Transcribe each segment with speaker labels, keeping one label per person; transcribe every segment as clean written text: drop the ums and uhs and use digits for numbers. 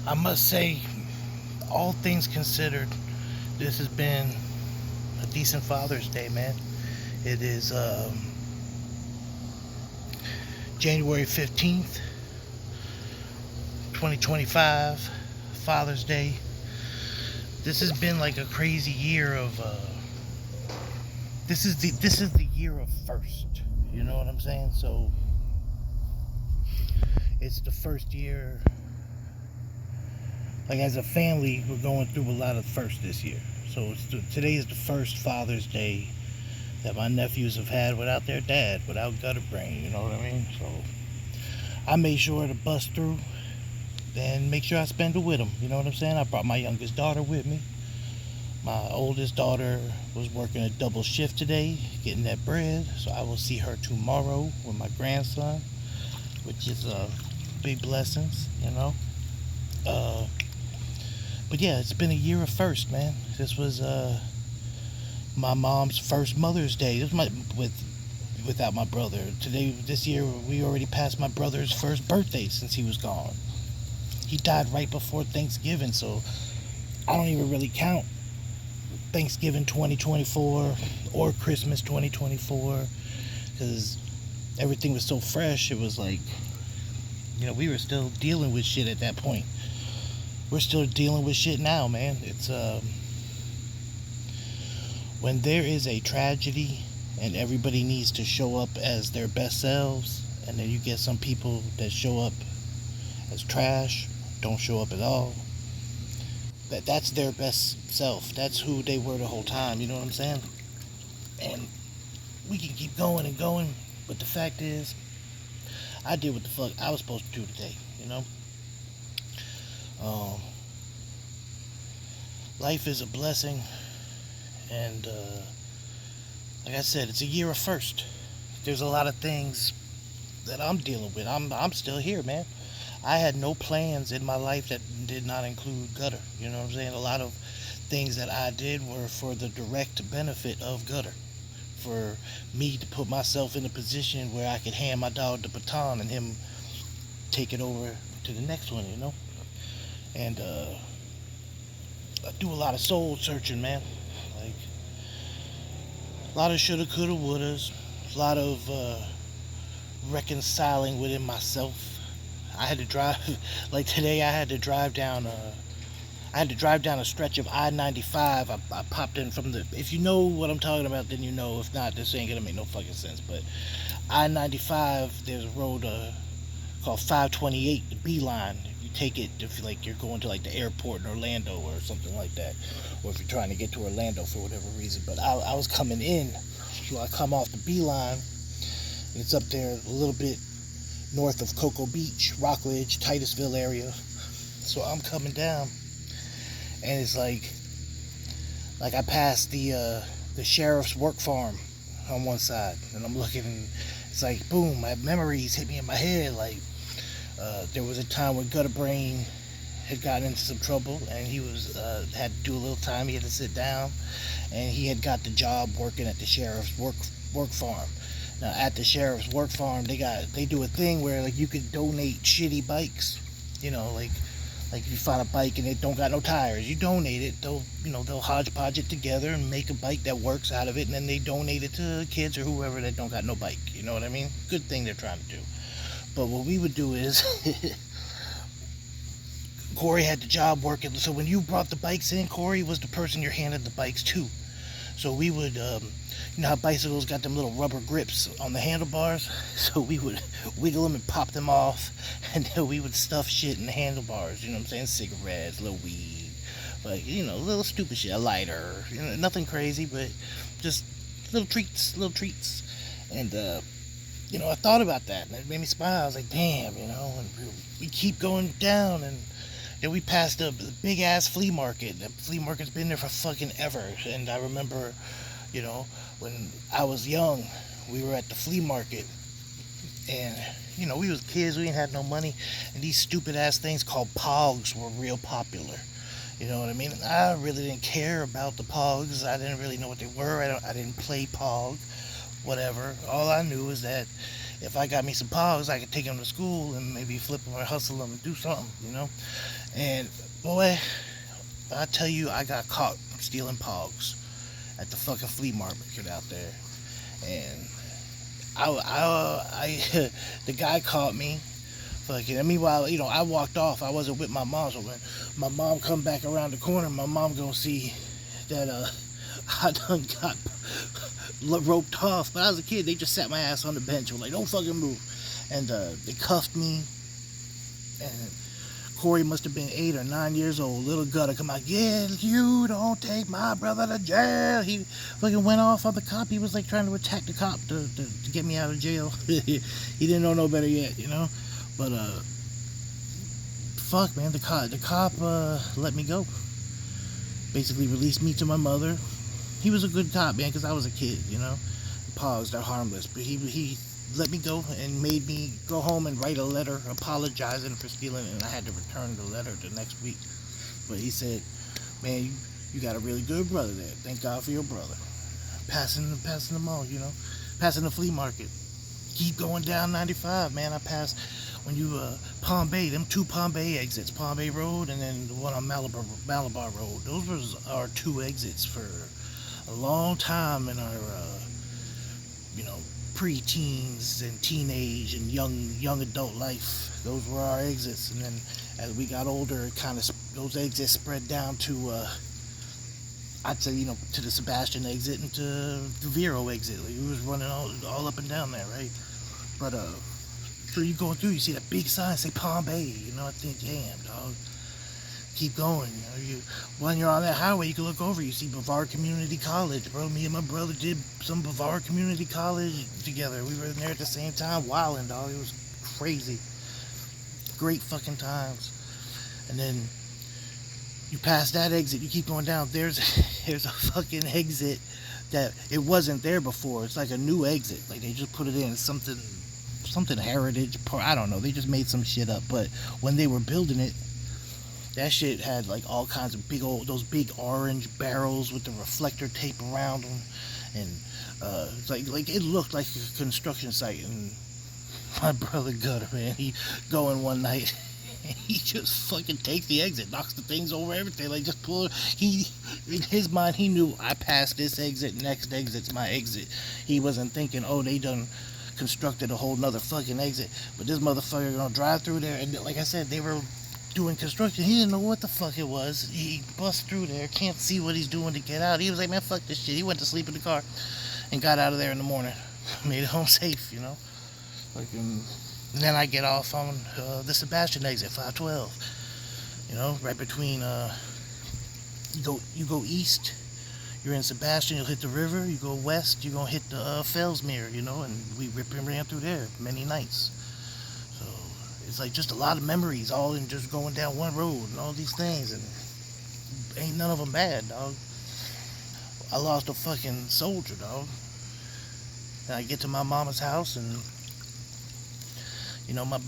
Speaker 1: I must say, all things considered, this has been a decent Father's Day, man. It is January 15th, 2025, Father's Day. This has been like a crazy year of this is the year of first. You know what I'm saying? So it's the first year, like as a family, we're going through a lot of first this year. So today is the first Father's Day that my nephews have had without their dad, without gutter brain. You know what I mean? So I made sure to bust through and make sure I spend it with them. You know what I'm saying? I brought my youngest daughter with me. My oldest daughter was working a double shift today, getting that bread. So I will see her tomorrow with my grandson, which is big blessings, you know. Uh, but yeah, it's been a year of first, man. This was my mom's first Mother's Day. This was without my brother. This year, we already passed my brother's first birthday since he was gone. He died right before Thanksgiving, so I don't even really count Thanksgiving 2024 or Christmas 2024 because everything was so fresh. It was like, we were still dealing with shit at that point. We're still dealing with shit now, man. It's when there is a tragedy and everybody needs to show up as their best selves, and then you get some people that show up as trash, don't show up at all. That's their best self. That's who they were the whole time. You know what I'm saying? And we can keep going and going, but the fact is, I did what the fuck I was supposed to do today. You know, um, life is a blessing, and like I said, it's a year of first. There's a lot of things that I'm dealing with. I'm still here, man. I had no plans in my life that did not include gutter. You know what I'm saying? A lot of things that I did were for the direct benefit of gutter. For me to put myself in a position where I could hand my dog the baton and him take it over to the next one, you know? And I do a lot of soul searching, man. Like, a lot of shoulda, coulda, wouldas. A lot of reconciling within myself. I had to drive, like today, I had to drive down a stretch of I-95. I popped in from the. If you know what I'm talking about, then you know. If not, this ain't gonna make no fucking sense. But I-95, there's a road called 528, the B line. If you take it, if like you're going to like the airport in Orlando or something like that, or if you're trying to get to Orlando for whatever reason. But I was coming in, so I come off the B line, and it's up there a little bit north of Cocoa Beach, Rockledge, Titusville area. So I'm coming down, and it's like I passed the sheriff's work farm on one side, and I'm looking, and it's like boom, my memories hit me in my head. Like there was a time when Gutter Brain had gotten into some trouble, and he was had to do a little time. He had to sit down, and he had got the job working at the sheriff's work farm. Now at the sheriff's work farm, they do a thing where like you can donate shitty bikes. You know, like if you find a bike and it don't got no tires, you donate it. They'll hodgepodge it together and make a bike that works out of it, and then they donate it to kids or whoever that don't got no bike. You know what I mean? Good thing they're trying to do. But what we would do is Corey had the job working. So when you brought the bikes in, Corey was the person you're handing the bikes to. So we would, you know how bicycles got them little rubber grips on the handlebars? So we would wiggle them and pop them off, and then we would stuff shit in the handlebars. You know what I'm saying? Cigarettes, little weed, like little stupid shit, a lighter. Nothing crazy, but just little treats, And I thought about that, and it made me smile. I was like, damn, and we keep going down, and then we passed a big ass flea market. The flea market's been there for fucking ever. And I remember, when I was young, we were at the flea market, and we was kids. We didn't have no money, and these stupid ass things called Pogs were real popular. You know what I mean? I really didn't care about the Pogs. I didn't really know what they were. I didn't play Pog. Whatever. All I knew is that if I got me some pogs, I could take them to school and maybe flip them or hustle them and do something, you know. And boy, I tell you, I got caught stealing pogs at the fucking flea market out there, and the guy caught me. Fucking, and meanwhile, I walked off. I wasn't with my mom, so when my mom come back around the corner, my mom gonna see that I done got roped off. When I was a kid, they just sat my ass on the bench. Were like, don't fucking move. And they cuffed me. And Corey must have been 8 or 9 years old. Little gutter come out, yeah, you don't take my brother to jail. He fucking went off on the cop. He was like trying to attack the cop to get me out of jail. He didn't know no better yet, you know. But fuck, man, the cop let me go. Basically released me to my mother. He was a good cop, man, because I was a kid, you know. Pogs, they're harmless. But he let me go and made me go home and write a letter apologizing for stealing it, and I had to return the letter the next week. But he said, man, you got a really good brother there. Thank God for your brother. Passing them all, you know. Passing the flea market. Keep going down 95, man. I passed when you Palm Bay, them 2 Palm Bay exits, Palm Bay Road and then the one on Malabar Road. Those were our 2 exits for a long time in our pre-teens and teenage and young adult life. Those were our exits, and then as we got older, it kind of those exits spread down to I'd say to the Sebastian exit and to the Vero exit. Like, we was running all up and down there, right? But so you going through, you see that big sign say Palm Bay. I think, damn, dog. Keep going. When you're on that highway, you can look over. You see Brevard Community College, bro. Me and my brother did some Brevard Community College together. We were in there at the same time, wilding, dog. It was crazy. Great fucking times. And then you pass that exit, you keep going down. There's a fucking exit that it wasn't there before. It's like a new exit. Like they just put it in something heritage. I don't know. They just made some shit up. But when they were building it, that shit had like all kinds of those big orange barrels with the reflector tape around them, and it's like it looked like a construction site. And my brother Gutter, man, he going one night, and he just fucking takes the exit, knocks the things over, everything. Like just pull. He in his mind he knew I passed this exit, next exit's my exit. He wasn't thinking, oh, they done constructed a whole nother fucking exit, but this motherfucker gonna drive through there, and like I said, they were doing construction. He didn't know what the fuck it was. He bust through there, can't see what he's doing to get out. He was like, man, fuck this shit. He went to sleep in the car and got out of there in the morning. Made it home safe, Like, and then I get off on the Sebastian exit, 512. Right between you go east, you're in Sebastian, you'll hit the river. You go west, you're gonna hit the Fellsmere, and we ran through there many nights. So it's like just a lot of memories, all in just going down one road and all these things, and ain't none of them bad, dog. I lost a fucking soldier, dog. And I get to my mama's house, and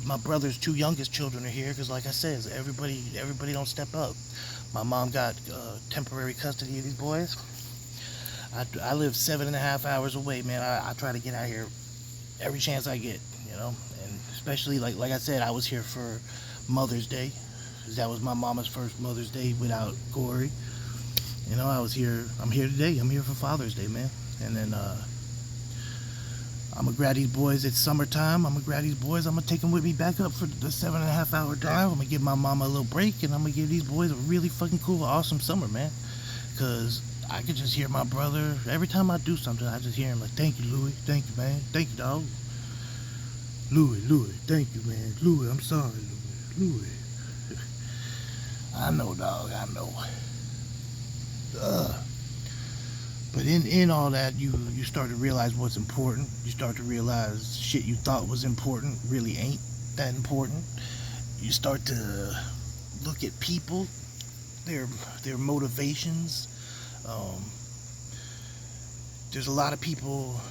Speaker 1: my brother's 2 youngest children are here, because like I said, everybody don't step up. My mom got temporary custody of these boys. I live 7.5 hours away, man. I try to get out here every chance I get, and especially like I said, I was here for Mother's Day. That was my mama's first Mother's Day without Corey. I'm here today. I'm here for Father's Day, man. And then I'm gonna grab these boys. It's summertime. I'm gonna grab these boys. I'm gonna take them with me back up for the 7.5 hour drive. I'm gonna give my mama a little break, and I'm gonna give these boys a really fucking cool, awesome summer, man. Cause I could just hear my brother every time I do something. I just hear him like, "Thank you, Louis. Thank you, man. Thank you, dog. Louis. Thank you, man. Louis. I'm sorry, Louis. I know, dog. I know." But in all that, you start to realize what's important. You start to realize shit you thought was important really ain't that important. You start to look at people, their motivations. There's a lot of people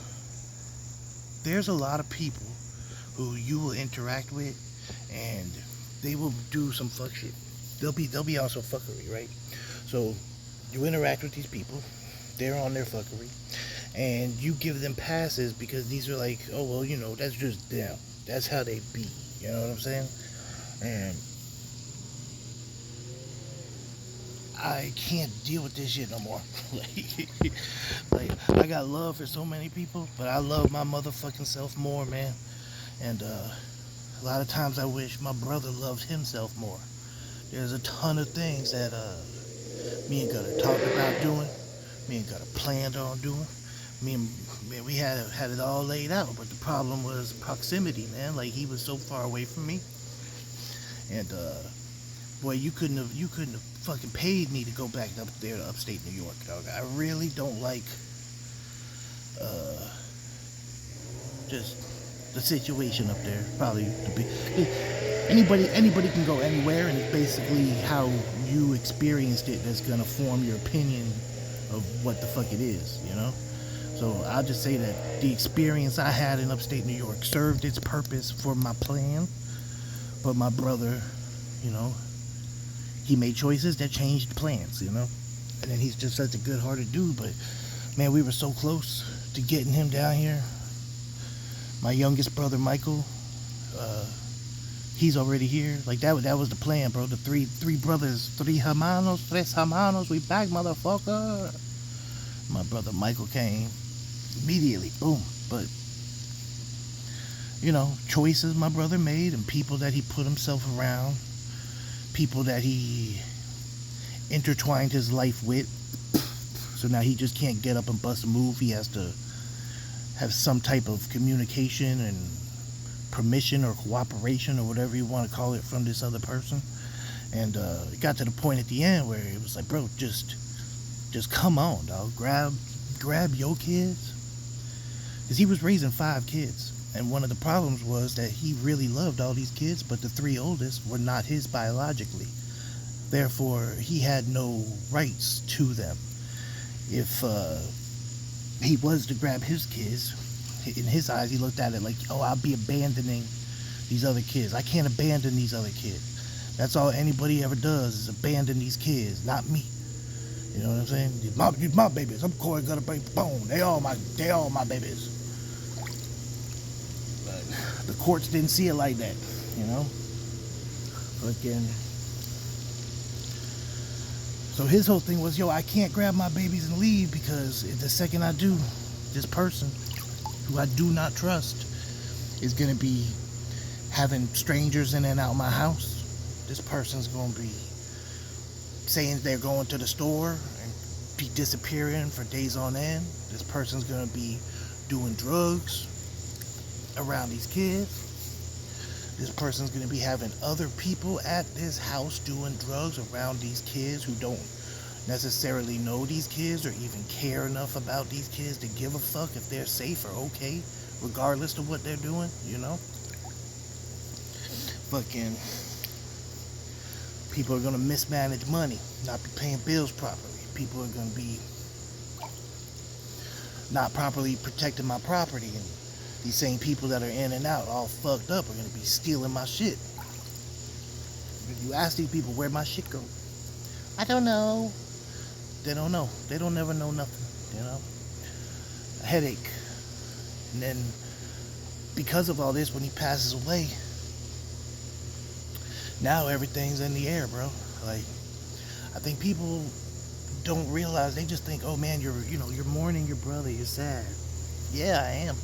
Speaker 1: who you will interact with, and they will do some fuck shit. They'll be on some fuckery, right? So you interact with these people, they're on their fuckery, and you give them passes because these are like, oh well, that's just them. That's how they be. You know what I'm saying? And I can't deal with this shit no more. like I got love for so many people, but I love my motherfucking self more, man. And a lot of times I wish my brother loved himself more. There's a ton of things that me and Gutter talked about doing, me and Gutter planned on doing. Me and man, we had it all laid out, but the problem was proximity, man. Like he was so far away from me, and boy, you couldn't have fucking paid me to go back up there to upstate New York, dog. I really don't like uh, just the situation up there. Probably to be anybody can go anywhere, and it's basically how you experienced it that's gonna form your opinion of what the fuck it is, you know. So I'll just say that the experience I had in upstate New York served its purpose for my plan, but my brother, you know, he made choices that changed plans, you know. And then he's just such a good-hearted dude, but man, we were so close to getting him down here. My youngest brother, Michael, uh, he's already here. Like that was the plan, bro. The three brothers, tres hermanos, we back, motherfucker. My brother Michael came immediately, boom. But choices my brother made and people that he put himself around, people that he intertwined his life with. So now he just can't get up and bust a move. He has to have some type of communication and permission or cooperation or whatever you want to call it from this other person. And it got to the point at the end where it was like, bro, just come on, dog. Grab your kids. Because he was raising 5 kids. And one of the problems was that he really loved all these kids, but the 3 oldest were not his biologically. Therefore, he had no rights to them. If he was to grab his kids, in his eyes, he looked at it like, oh, I'll be abandoning these other kids. I can't abandon these other kids. That's all anybody ever does is abandon these kids, not me. You know what I'm saying? These my babies. I'm Corey Gutter, boom. They all my babies. But the courts didn't see it like that, you know. Fucking. So his whole thing was, yo, I can't grab my babies and leave because the second I do, this person who I do not trust is gonna be having strangers in and out my house. This person's gonna be saying they're going to the store and be disappearing for days on end. This person's gonna be doing drugs around these kids. This person's gonna be having other people at this house doing drugs around these kids who don't necessarily know these kids or even care enough about these kids to give a fuck if they're safe or okay, regardless of what they're doing, you know? Fucking people are gonna mismanage money, not be paying bills properly. People are gonna be not properly protecting my property, and these same people that are in and out all fucked up are gonna be stealing my shit. If you ask these people where my shit go, I don't know. They don't know. They don't never know nothing, you know? A headache. And then because of all this, when he passes away, now everything's in the air, bro. Like, I think people don't realize, they just think, oh man, you're mourning your brother, you're sad. Yeah, I am.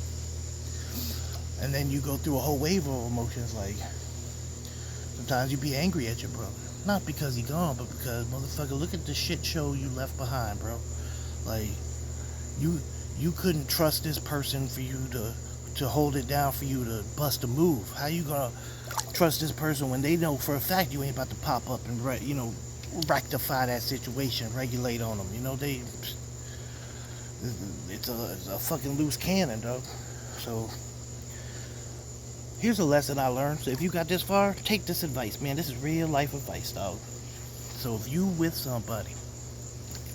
Speaker 1: And then you go through a whole wave of emotions. Like, sometimes you be angry at your brother, not because he gone, but because, motherfucker, look at the shit show you left behind, bro. Like, you couldn't trust this person for you to hold it down, for you to bust a move. How you gonna trust this person when they know for a fact you ain't about to pop up and rectify that situation, regulate on them? It's a fucking loose cannon, dog. So here's a lesson I learned. So if you got this far, take this advice, man. This is real life advice, dog. So if you with somebody,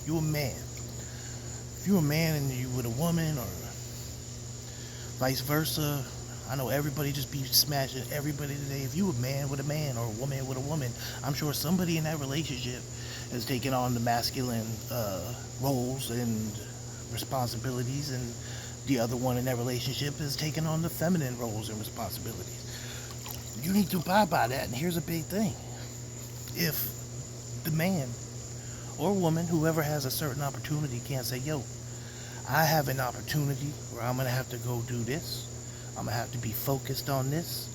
Speaker 1: you a man. If you a man and you with a woman, or vice versa, I know everybody just be smashing everybody today. If you a man with a man or a woman with a woman, I'm sure somebody in that relationship has taken on the masculine roles and responsibilities, and the other one in that relationship is taking on the feminine roles and responsibilities. You need to abide by that. And here's a big thing: if the man or woman, whoever has a certain opportunity, can't say, "Yo, I have an opportunity where I'm gonna have to go do this. I'm gonna have to be focused on this.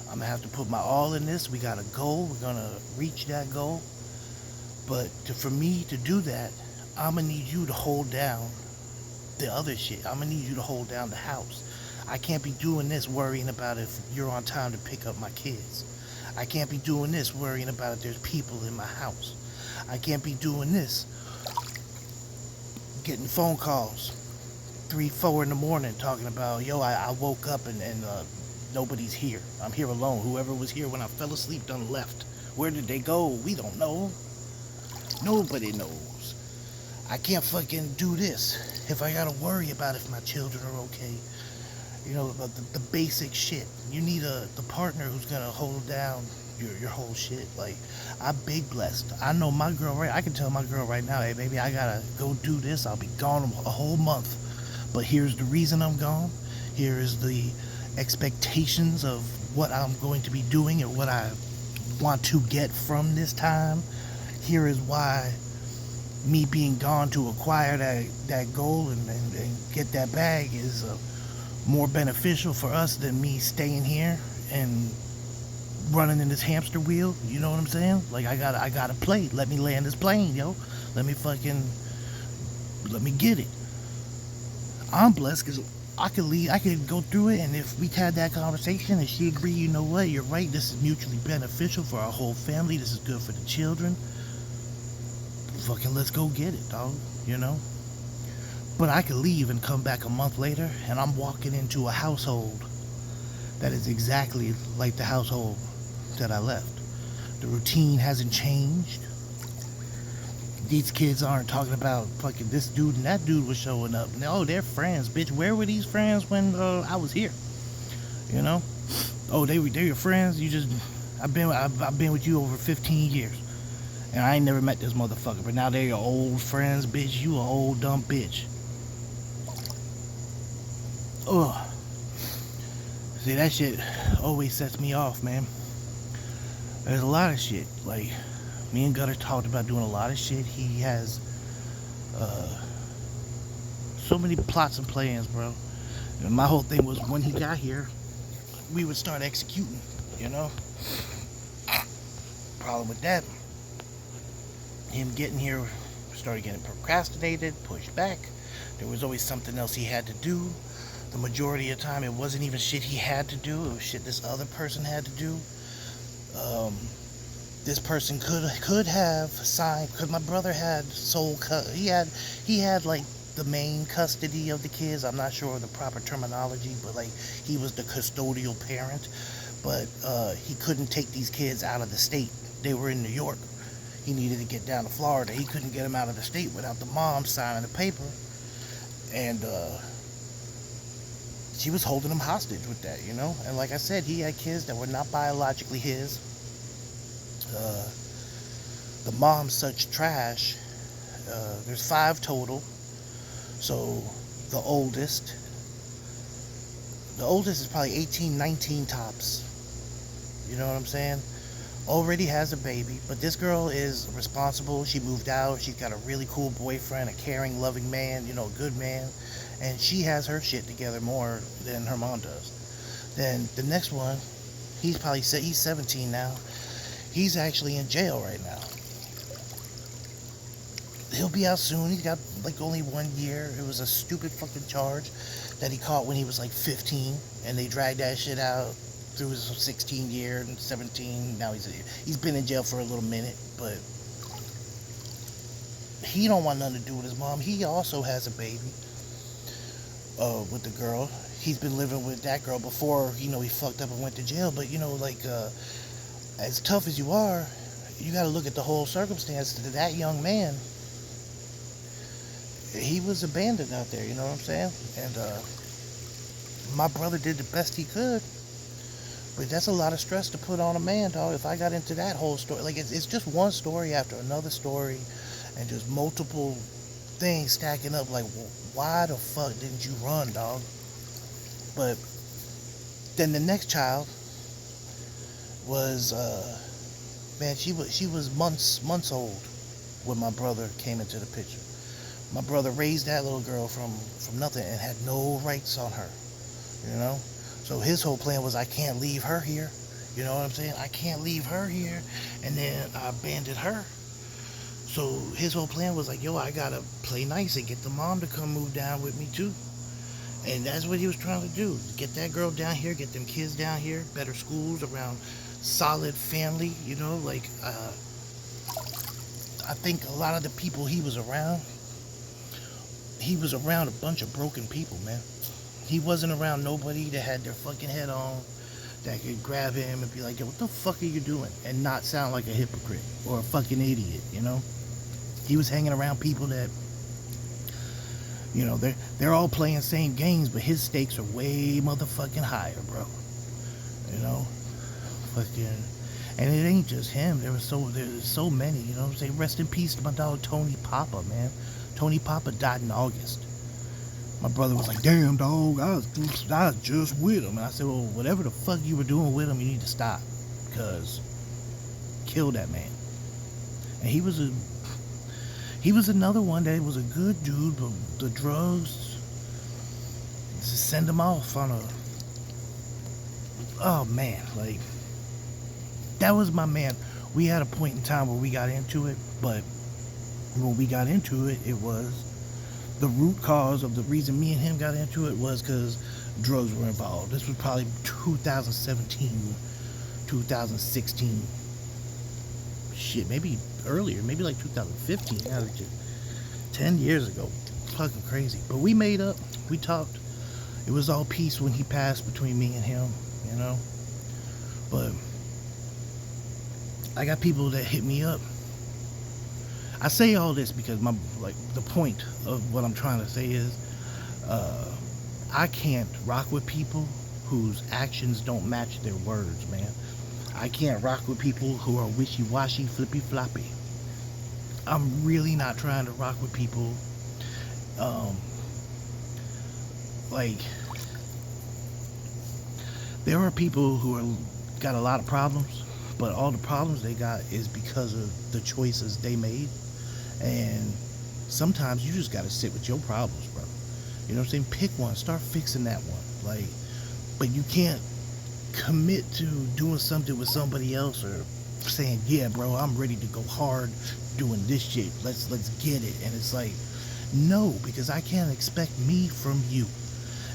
Speaker 1: I'm gonna have to put my all in this. We got a goal. We're gonna reach that goal. But for me to do that, I'm gonna need you to hold down the other shit. I'm gonna need you to hold down the house. I can't be doing this worrying about if you're on time to pick up my kids. I can't be doing this worrying about if there's people in my house. I can't be doing this getting phone calls 3, 4 in the morning talking about, yo, I woke up and nobody's here. I'm here alone. Whoever was here when I fell asleep done left. Where did they go? We don't know. Nobody knows. I can't fucking do this if I gotta worry about if my children are okay. You know, the basic shit. You need the partner who's gonna hold down your whole shit. Like, I'm big blessed. I know my girl, right? I can tell my girl right now, hey, baby, I gotta go do this. I'll be gone a whole month. But here's the reason I'm gone. Here is the expectations of what I'm going to be doing and what I want to get from this time. Here is why me being gone to acquire that goal and get that bag is more beneficial for us than me staying here and running in this hamster wheel. You know what I'm saying? Like, I gotta play. Let me land this plane, yo. Let me get it. I'm blessed because I could leave. I could go through it, and if we had that conversation and she agreed, you know what, you're right, this is mutually beneficial for our whole family, this is good for the children, fucking let's go get it, dog, you know? But I could leave and come back a month later, and I'm walking into a household that is exactly like the household that I left. The routine hasn't changed. These kids aren't talking about fucking this dude and that dude was showing up. No, they're friends, bitch. Where were these friends when I was here? You know? Oh, they're your friends. I've been with you over 15 years, and I ain't never met this motherfucker. But now they're your old friends, bitch. You an old dumb bitch. Ugh. See, that shit always sets me off, man. There's a lot of shit. Like, me and Gutter talked about doing a lot of shit. He has so many plots and plans, bro. And my whole thing was when he got here, we would start executing, you know? Problem with that, him getting here started getting procrastinated, pushed back. There was always something else he had to do. The majority of the time, it wasn't even shit he had to do. It was shit this other person had to do. This person could have signed, because my brother had he had like the main custody of the kids. I'm not sure of the proper terminology, but like he was the custodial parent. But he couldn't take these kids out of the state. They were in New York. He needed to get down to Florida. He couldn't get them out of the state without the mom signing the paper. And she was holding him hostage with that, you know? And like I said, he had kids that were not biologically his. The mom's such trash. There's 5 total. So the oldest is probably 18, 19 tops. You know what I'm saying? Already has a baby, but this girl is responsible. She moved out. She's got a really cool boyfriend, a caring, loving man, you know, a good man. And she has her shit together more than her mom does. Then the next one, he's 17 now. He's actually in jail right now. He'll be out soon. He's got like only 1 year. It was a stupid fucking charge that he caught when he was like 15, and they dragged that shit out through his 16 year and 17. Now he's been in jail for a little minute, but he don't want nothing to do with his mom. He also has a baby with the girl. He's been living with that girl before, you know, he fucked up and went to jail. But you know, like as tough as you are, you got to look at the whole circumstance. That young man, he was abandoned out there, you know what I'm saying? And my brother did the best he could, but that's a lot of stress to put on a man, dog. If I got into that whole story, like it's just one story after another story, and just multiple things stacking up. Like, why the fuck didn't you run, dog? But then the next child was, man, she was months old when my brother came into the picture. My brother raised that little girl from nothing and had no rights on her, you know? So his whole plan was, I can't leave her here. You know what I'm saying? I can't leave her here. And then I abandoned her. So his whole plan was like, yo, I gotta play nice and get the mom to come move down with me too. And that's what he was trying to do. Get that girl down here, get them kids down here, better schools around solid family, you know, like, I think a lot of the people he was around a bunch of broken people, man. He wasn't around nobody that had their fucking head on, that could grab him and be like, yo, what the fuck are you doing? And not sound like a hypocrite or a fucking idiot, you know? He was hanging around people that, you know, they're all playing same games, but his stakes are way motherfucking higher, bro. You know? Fucking... And it ain't just him. There's so many, you know what I'm saying? Rest in peace to my dog Tony Papa, man. Tony Papa died in August. My brother was like, damn, dog, I was just with him. And I said, well, whatever the fuck you were doing with him, you need to stop. Because kill that man. And he was another one that was a good dude, but the drugs just send him off on a... Oh, man, like... That was my man. We had a point in time where we got into it, but when we got into it, it was the root cause of the reason me and him got into it was because drugs were involved. This was probably 2017, 2016. Shit, maybe earlier, maybe like 2015. 10 years ago. Fucking crazy. But we made up. We talked. It was all peace when he passed between me and him, you know? But I got people that hit me up. I say all this because the point of what I'm trying to say is I can't rock with people whose actions don't match their words, man. I can't rock with people who are wishy-washy, flippy-floppy. I'm really not trying to rock with people like, there are people who got a lot of problems, but all the problems they got is because of the choices they made. And sometimes you just gotta sit with your problems, bro. You know what I'm saying? Pick one, start fixing that one. Like, but you can't commit to doing something with somebody else or saying, yeah, bro, I'm ready to go hard doing this shit. Let's get it. And it's like, no, because I can't expect me from you.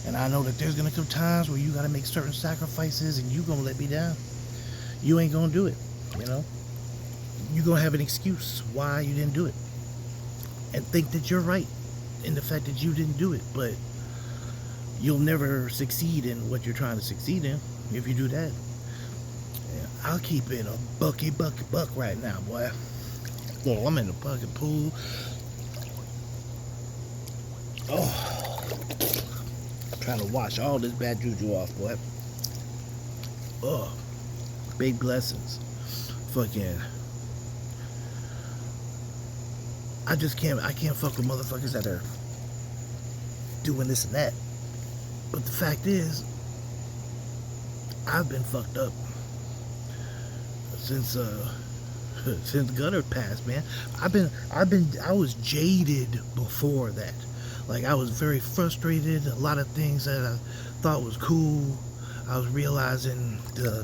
Speaker 1: And I know that there's gonna come times where you gotta make certain sacrifices and you gonna let me down. You ain't gonna do it, you know? You gonna have an excuse why you didn't do it. And think that you're right in the fact that you didn't do it, but you'll never succeed in what you're trying to succeed in if you do that. Yeah, I'll keep it a buck right now, boy. Well, I'm in the fucking pool. Oh, trying to wash all this bad juju off, boy. Oh, big blessings. Fucking, I can't fuck with motherfuckers that are doing this and that. But the fact is, I've been fucked up since Gunner passed, man. I was jaded before that. Like, I was very frustrated. A lot of things that I thought was cool, I was realizing the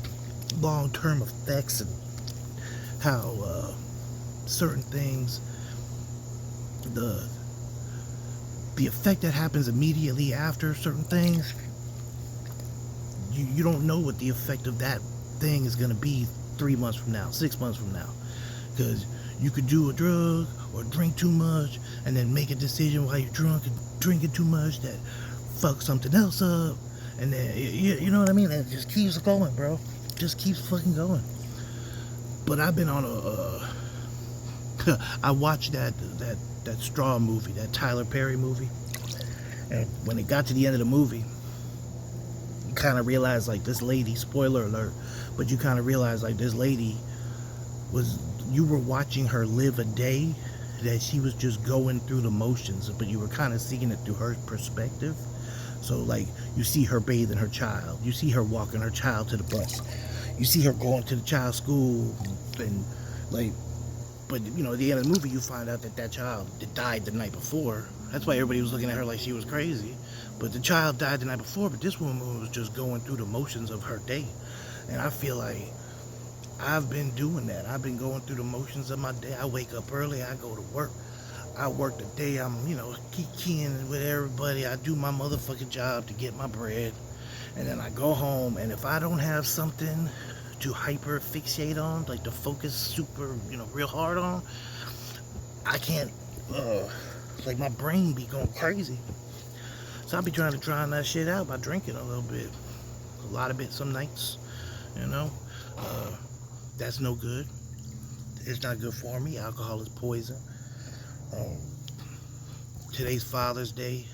Speaker 1: long-term effects and how certain things, the effect that happens immediately after certain things, you don't know what the effect of that thing is going to be 3 months from now, 6 months from now. Because you could do a drug or drink too much and then make a decision while you're drunk and drinking too much that fucks something else up. And then, you know what I mean? It just keeps going, bro. Just keeps fucking going. But I've been on I watched that Straw movie, that Tyler Perry movie. And when it got to the end of the movie, you kind of realize, like, this lady, spoiler alert, but you kind of realize, like, this lady you were watching her live a day that she was just going through the motions, but you were kind of seeing it through her perspective. So like you see her bathing her child, you see her walking her child to the bus, you see her going to the child's school, and like, but you know, at the end of the movie you find out that that child died the night before. That's why everybody was looking at her like she was crazy. But the child died the night before, but this woman was just going through the motions of her day. And I feel like I've been doing that. I've been going through the motions of my day. I wake up early, I go to work. I work the day, I'm, you know, keying with everybody. I do my motherfucking job to get my bread. And then I go home, and if I don't have something to hyper fixate on, like to focus super, you know, real hard on, I can't, like my brain be going crazy. So I'll be trying to drown that shit out by drinking a little bit. A lot of it some nights, you know. That's no good. It's not good for me. Alcohol is poison. Today's Father's Day.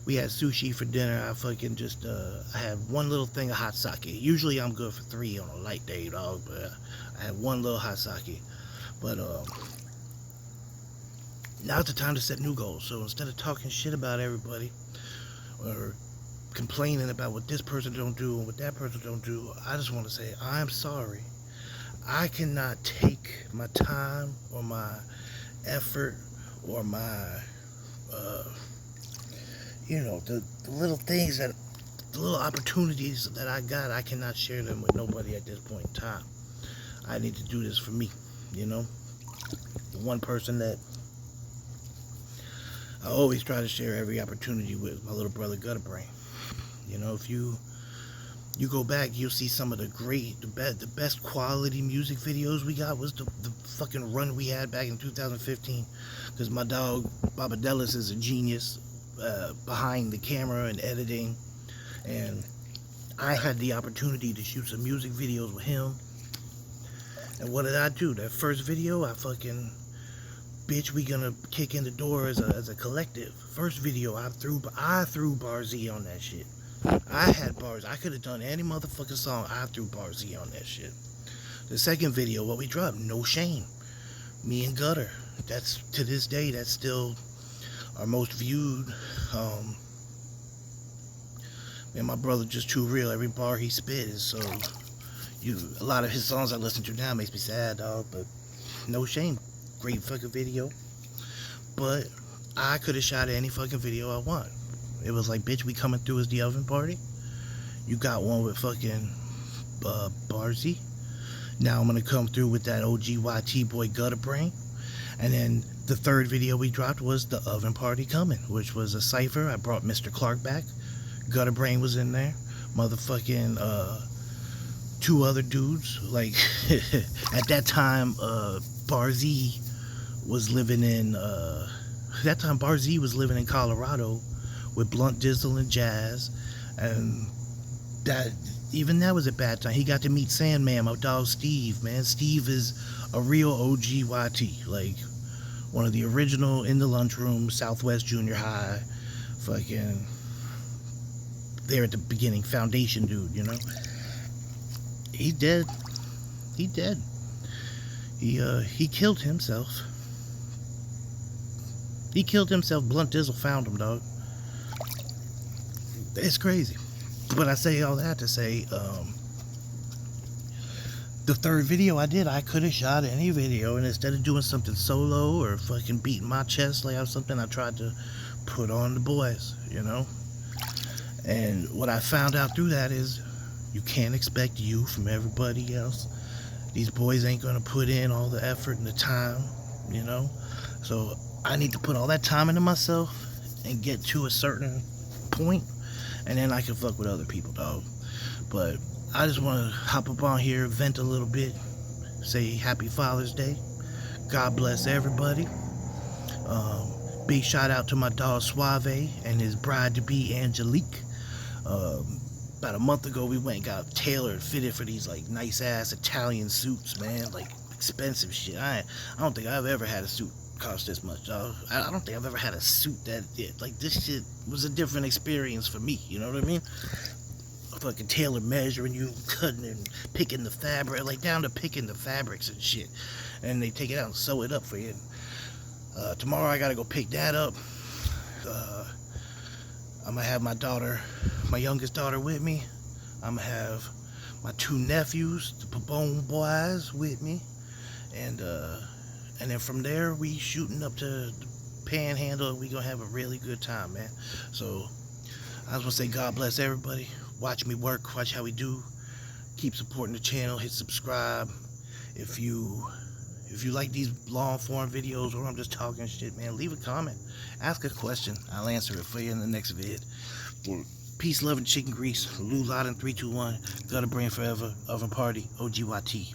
Speaker 1: We had sushi for dinner. I fucking just, I had one little thing of hot sake. Usually I'm good for 3 on a light day, dog, but I had one little hot sake. But, now's the time to set new goals. So instead of talking shit about everybody, or complaining about what this person don't do and what that person don't do, I just want to say, I'm sorry. I cannot take my time or my effort or my, you know, the little things that, the little opportunities that I got, I cannot share them with nobody at this point in time. I need to do this for me, you know. The one person that I always try to share every opportunity with, my little brother Gutter Brain. You know, if you go back, you'll see some of the best quality music videos we got was the fucking run we had back in 2015. Because my dog, Baba Dellis, is a genius behind the camera and editing. And I had the opportunity to shoot some music videos with him. And what did I do? That first video, I fucking, bitch, we gonna kick in the door as a collective. First video, I threw Bar Z on that shit. I had bars. I could have done any motherfucking song. I threw Bar Z on that shit. The second video, what we dropped, No Shame. Me and Gutter. That's, to this day, that's still our most viewed. Man, my brother just too real. Every bar he spit is so. A lot of his songs I listen to now makes me sad, dog. But No Shame, great fucking video. But I could have shot any fucking video I want. It was like, bitch, we coming through as the Oven Party. You got one with fucking Bar Z. Now I'm gonna come through with that OGYT boy Gutter Brain. And then the third video we dropped was the Oven Party Coming, which was a cipher. I brought Mr. Clark back. Gutter Brain was in there. Motherfucking 2 other dudes. Like at that time, Bar Z was living in Bar Z was living in Colorado with Blunt Dizzle and Jazz, and that was a bad time. He got to meet Sandman, my dog Steve, man. Steve is a real OGYT, like one of the original In the Lunchroom, Southwest Junior High, fucking there at the beginning, foundation dude, you know. He dead. He killed himself. He killed himself. Blunt Dizzle found him, dog. It's crazy. But I say all that to say, the third video I did, I could have shot any video, and instead of doing something solo or fucking beating my chest like something, I tried to put on the boys, you know. And what I found out through that is you can't expect you from everybody else. These boys ain't gonna put in all the effort and the time, you know. So I need to put all that time into myself and get to a certain point, and then I can fuck with other people, dog. But I just want to hop up on here, vent a little bit, say Happy Father's Day. God bless everybody. Big shout out to my dog Suave and his bride-to-be Angelique. About a month ago, we went and got tailored, fitted for these like nice ass Italian suits, man. Like expensive shit. I don't think I've ever had a suit cost this much, dog. I don't think I've ever had a suit that like this shit was a different experience for me. You know what I mean? Fucking tailor measuring you, cutting and picking the fabric, like down to picking the fabrics and shit, and they take it out and sew it up for you. Tomorrow I gotta go pick Dad up. I'm gonna have my daughter, my youngest daughter, with me. I'm gonna have my 2 nephews, the Pabon boys, with me, and then from there we shooting up to the Panhandle. We gonna have a really good time, man. So I just wanna say God bless everybody. Watch me work. Watch how we do. Keep supporting the channel. Hit subscribe. If you like these long form videos where I'm just talking shit, man, leave a comment. Ask a question. I'll answer it for you in the next vid. Peace, love, and chicken grease. Lou Loudon 321. Gutter Brain Forever. Oven Party. OGYT.